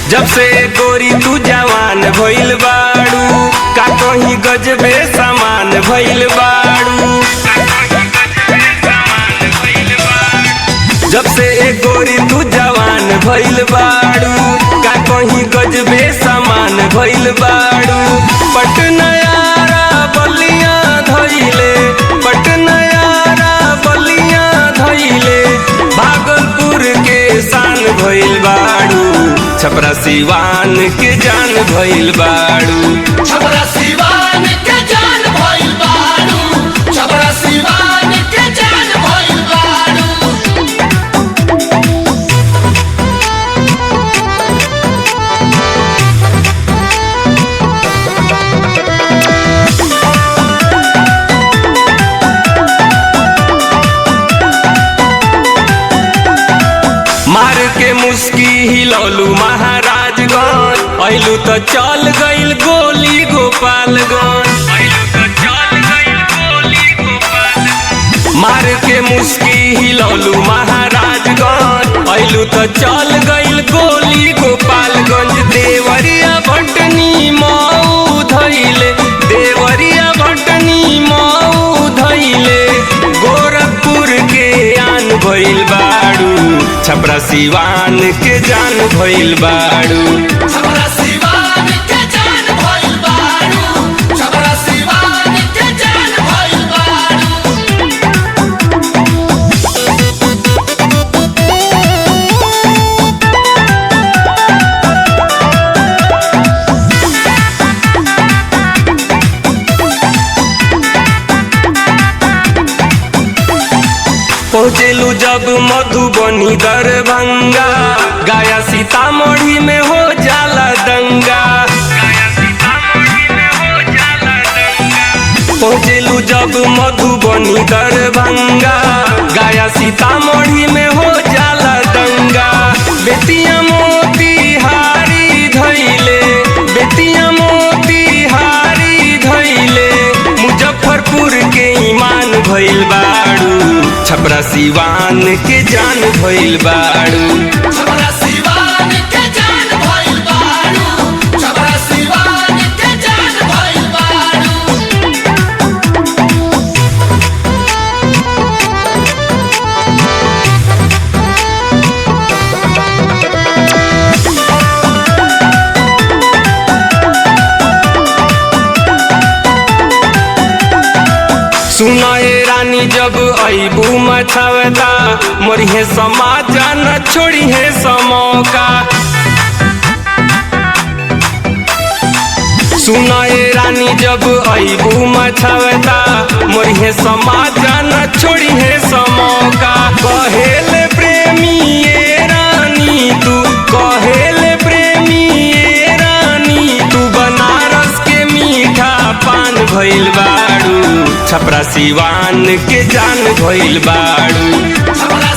जब से गोरी तू जवान भइल बाड़ू, का कहीं गजबे समान भइल बाड़ू। जब से गोरी तू जवान भइल बाड़ू, का कहीं गजबे समान भइल बाड़ू। पटनायारा बलिया धइले, पटनायारा बलिया धइले, भागलपुर के शान भइल बाड़ू। छपरा सिवान के जान भइल बाड़ू, छपरा सिवान के जान भइल बाड़ू, छपरा सिवान के जान भइल बाड़ू। मार के मुस्की हिलौलू महाराजगंज, अइलू तो चल गइल गोली गोपालगंज। मार के मुस्की हिलौलू महाराजगंज, अइलू तो चल गइल गोली गोपालगंज। देवरिया भटनी मऊ धइले, देवरिया भटनी मऊ धइले, गोरखपुर के आन भइल बाड़ू। छपरा सिवान के जान भइल बाड़ू, छपरा सिवान के जान भइल बाड़ू, छपरा सिवान के जान भइल बाड़ू। पहुँचेलू जब मधुबनी दरभंगा, गया सीतामढ़ी में हो जाला दंगा। पहुँचेलू जब मधुबनी दरभंगा, गया सीतामढ़ी में हो जाला दंगा। बेतिया मोतिहारी धइले, बेतिया मोतिहारी धइले, मुजफ्फरपुर के ईमान भइल बाड़ू। छपरा सिवान के जान भइल बाड़ू, छपरा सिवान के जान भइल बाड़ू, छपरा सिवान के जान भइल बाड़ू। सुनाए रानी जब अइबू मछवता, मोरिहे समाज न छोड़िहे समौका। सुनाए रानी जब अइबू मछवता, मोरिहे समाज न छोड़िहे समौका। कहेले प्रेमी ये रानी तू, कहेले प्रेमी ये रानी तू, बनारस के मीठा पान भइल बाड़ू। छपरा सिवान के जान भइल बाड़ू, छपरा